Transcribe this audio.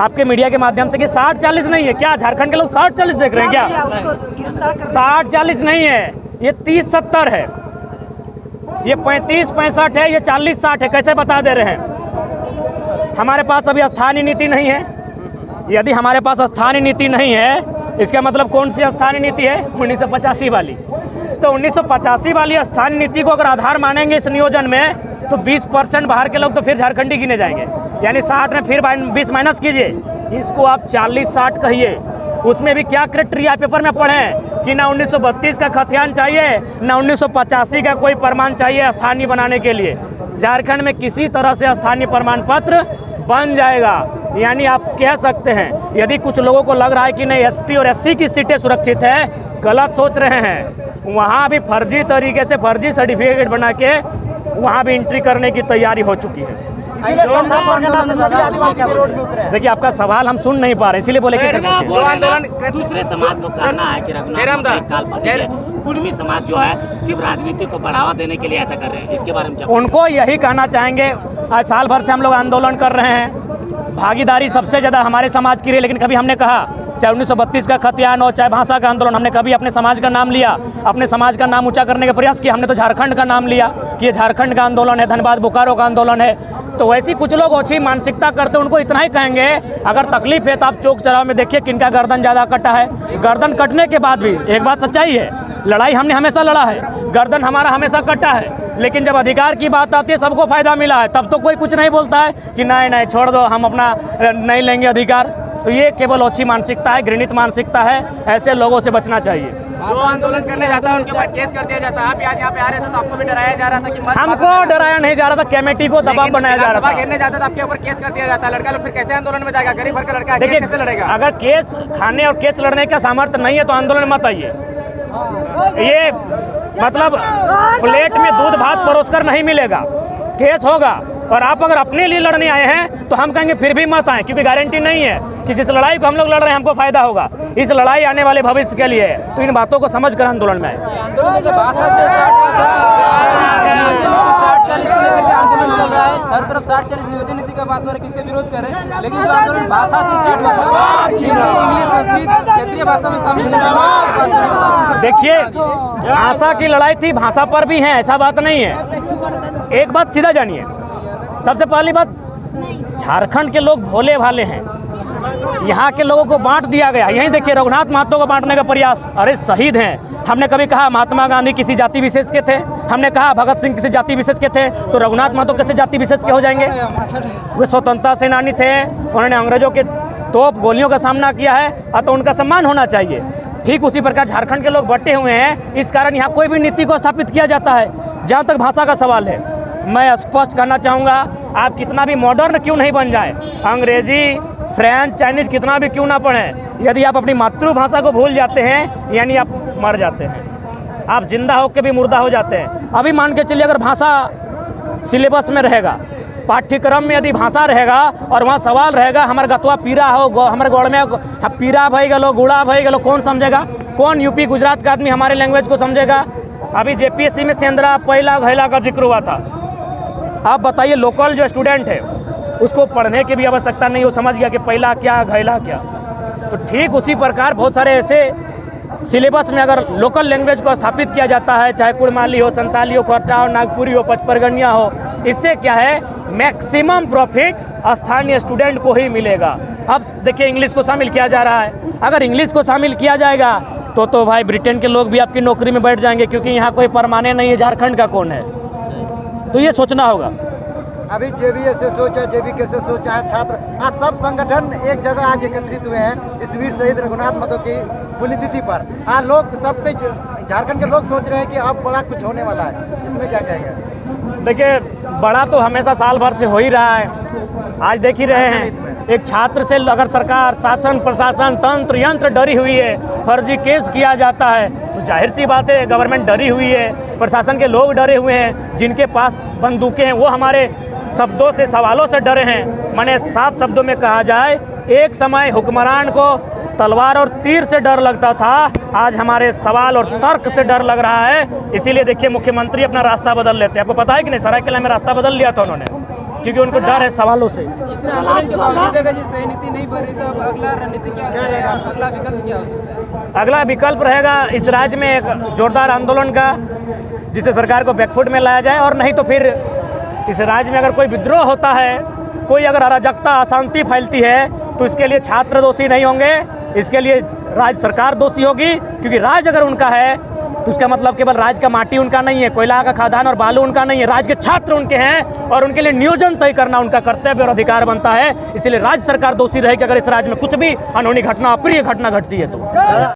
आपके मीडिया के माध्यम से कि 60-40 नहीं है क्या? झारखंड के लोग 60-40 देख रहे हैं क्या? 60-40 नहीं है, ये 30-70 है, ये 35-65 है, ये 40-60 है। कैसे बता दे रहे हैं? हमारे पास अभी स्थानीय नीति नहीं है। यदि हमारे पास स्थानीय नीति नहीं है, इसका मतलब कौन सी स्थानीय नीति है? 1985 वाली। तो 1985 वाली स्थानीय नीति को अगर आधार मानेंगे इस नियोजन में, तो 20% बाहर के लोग तो फिर झारखंडी गिने जाएंगे। यानी 60 में फिर 20 माइनस कीजिए, इसको आप 40-60 कहिए। उसमें भी क्या क्राइटेरिया पेपर में पढ़े कि ना 1932 का खतियान चाहिए, ना 1985 का कोई प्रमाण चाहिए स्थानीय बनाने के लिए। झारखंड में किसी तरह से स्थानीय प्रमाण पत्र बन जाएगा। यानी आप कह सकते हैं, यदि कुछ लोगों को लग रहा है कि नहीं ST और SC की सीटें सुरक्षित है, गलत सोच रहे हैं। वहाँ भी फर्जी तरीके से फर्जी सर्टिफिकेट बना के वहाँ भी एंट्री करने की तैयारी हो चुकी है। देखिए, आपका सवाल हम सुन नहीं पा रहे, इसीलिए बोले कि दूसरे समाज को करना है कि कुर्मी समाज जो है सिर्फ राजनीति को बढ़ावा देने के लिए ऐसा कर रहे हैं, इसके बारे में क्या? उनको यही कहना चाहेंगे, आज साल भर से हम लोग आंदोलन कर रहे हैं, भागीदारी सबसे ज़्यादा हमारे समाज की रही, लेकिन कभी हमने कहा चाहे 1932 का खतियान हो, चाहे भाषा का आंदोलन, हमने कभी अपने समाज का नाम लिया, अपने समाज का नाम ऊंचा करने का प्रयास किया? हमने तो झारखंड का नाम लिया कि ये झारखंड का आंदोलन है, धनबाद बोकारो का आंदोलन है। तो वैसी कुछ लोग अच्छी मानसिकता करते, उनको इतना ही कहेंगे, अगर तकलीफ है तो आप चौक चौराहे में देखिए किनका गर्दन ज़्यादा कटा है। गर्दन कटने के बाद भी एक बात सच्चाई है, लड़ाई हमने हमेशा लड़ा है, गर्दन हमारा हमेशा कटा है, लेकिन जब अधिकार की बात आती है, सबको फायदा मिला है, तब तो कोई कुछ नहीं बोलता है कि नहीं नहीं छोड़ दो, हम अपना नहीं लेंगे अधिकार। तो ये केवल अच्छी मानसिकता है, घृणित मानसिकता है, ऐसे लोगों से बचना चाहिए। जो आंदोलन करने जाता है उनके ऊपर केस कर दिया जाता है। आप आज यहाँ पे आ रहे थे तो आपको भी डराया जा रहा था कि हमको डराया नहीं जा रहा था, कमेटी को दबाव बनाया जा रहा था। घेरने जाता था, आपके ऊपर केस कर दिया जाता है। लड़का लोग फिर कैसे आंदोलन में जाएगा? गरीब घर का लड़का देखिए, कैसे लड़ेगा? अगर केस खाने और केस लड़ने का सामर्थ्य नहीं है तो आंदोलन मत आइए। ये मतलब प्लेट में दूध भात परोसकर नहीं मिलेगा, केस होगा। और आप अगर अपने लिए लड़ने आए हैं तो हम कहेंगे फिर भी मत आए, क्योंकि गारंटी नहीं है कि जिस लड़ाई को हम लोग लड़ रहे हैं हमको फायदा होगा। इस लड़ाई आने वाले भविष्य के लिए है, तो इन बातों को समझ कर आंदोलन में आए। आंदोलन जब भाषा से स्टार्ट हुआ था, 60-40 को लेकर के आंदोलन चल रहा है, हर तरफ 60-40 नियोजन नीति का बात हो रहा है कि उसके विरोध कर रहे हैं, लेकिन जो आंदोलन भाषा से स्टार्ट हुआ था, हिंदी, इंग्लिश, संस्कृत, क्षेत्रीय भाषा में शामिल किया। देखिए, भाषा की लड़ाई थी, भाषा पर भी है, ऐसा बात नहीं है। एक बात सीधा जानिए, सबसे पहली बात, झारखंड के लोग भोले भाले हैं, यहाँ के लोगों को बांट दिया गया। यहीं देखिए, रघुनाथ महतो को बांटने का प्रयास, अरे शहीद हैं। हमने कभी कहा महात्मा गांधी किसी जाति विशेष के थे? हमने कहा भगत सिंह किसी जाति विशेष के थे? तो रघुनाथ महतो किसी जाति विशेष के हो जाएंगे? वे स्वतंत्रता सेनानी थे, उन्होंने अंग्रेजों के तोप गोलियों का सामना किया है, तो उनका सम्मान होना चाहिए। ठीक उसी प्रकार झारखंड के लोग बटे हुए हैं, इस कारण यहाँ कोई भी नीति को स्थापित किया जाता है। जहाँ तक भाषा का सवाल है, मैं स्पष्ट करना चाहूँगा, आप कितना भी मॉडर्न क्यों नहीं बन जाए, अंग्रेजी, फ्रेंच, चाइनीज कितना भी क्यों ना पढ़ें, यदि आप अपनी मातृभाषा को भूल जाते हैं, यानी आप मर जाते हैं। आप जिंदा होकर भी मुर्दा हो जाते हैं। अभी मान के चलिए, अगर भाषा सिलेबस में रहेगा, पाठ्यक्रम में यदि भाषा रहेगा और वहाँ सवाल रहेगा हमारे गतवा पीरा हो, हमारे गौड़ में पीरा भई गलो, गुड़ा भई गलो, कौन समझेगा? कौन यूपी गुजरात का आदमी हमारे लैंग्वेज को समझेगा? अभी JPSC में सेंद्रा पहला घैला का जिक्र हुआ था। आप बताइए, लोकल जो स्टूडेंट है उसको पढ़ने की भी आवश्यकता नहीं, वो समझ गया कि पहला क्या घैला क्या। तो ठीक उसी प्रकार बहुत सारे ऐसे सिलेबस में अगर लोकल लैंग्वेज को स्थापित किया जाता है, चाहे कुड़माली हो, संताली हो, कोटा हो, नागपुरी हो, पचपरगनिया हो, इससे क्या है, मैक्सिमम प्रॉफिट स्थानीय स्टूडेंट को ही मिलेगा। अब देखिए, इंग्लिश को शामिल किया जा रहा है। अगर इंग्लिश को शामिल किया जाएगा तो भाई ब्रिटेन के लोग भी आपकी नौकरी में बैठ जाएंगे, क्योंकि यहाँ कोई परमानेंट नहीं है, झारखंड का कौन है? तो ये सोचना होगा। अभी JBS से सोचा, JBK से सोचा है, छात्र आज सब संगठन एक जगह आज एकत्रित हुए हैं इस वीर शहीद रघुनाथ महतो की पुण्यतिथि पर। आज लोग सब झारखंड के लोग सोच रहे हैं कि अब बड़ा कुछ होने वाला है, इसमें क्या कहेंगे? देखिए, बड़ा तो हमेशा साल भर से हो ही रहा है। आज देख ही रहे हैं, एक छात्र से अगर सरकार, शासन, प्रशासन, तंत्र यंत्र डरी हुई है, फर्जी केस किया जाता है, तो जाहिर सी बात है गवर्नमेंट डरी हुई है, प्रशासन के लोग डरे हुए हैं, जिनके पास बंदूकें हैं वो हमारे शब्दों से, सवालों से डरे हैं। मैंने साफ शब्दों में कहा जाए, एक समय हुक्मरान को तलवार और तीर से डर लगता था, आज हमारे सवाल और तर्क से डर लग रहा है। इसीलिए देखिए, मुख्यमंत्री अपना रास्ता बदल लेते हैं। आपको पता है कि नहीं, सरायकेला में रास्ता बदल लिया था उन्होंने। क्योंकि उनको डर है सवालों से। इतना आंदोलन के बावजूद अगर ये सही नीति नहीं बन रही तो अब अगला रणनीति क्या रहेगा, अगला विकल्प क्या हो सकता है? अगला विकल्प रहेगा इस राज्य में एक जोरदार आंदोलन का, जिससे सरकार को बैकफुट में लाया जाए, और नहीं तो फिर इस राज्य में अगर कोई विद्रोह होता है, कोई अगर अराजकता अशांति फैलती है, तो इसके लिए छात्र दोषी नहीं होंगे, इसके लिए राज्य सरकार दोषी होगी। क्योंकि राज्य अगर उनका है तो उसका मतलब केवल राज्य का माटी उनका नहीं है, कोयला का खादान और बालू उनका नहीं है, राज्य के छात्र उनके हैं और उनके लिए नियोजन तय करना उनका कर्तव्य और अधिकार बनता है। इसलिए राज्य सरकार दोषी रहेगी अगर इस राज्य में कुछ भी अनहोनी घटना, अप्रिय घटना घटती है तो।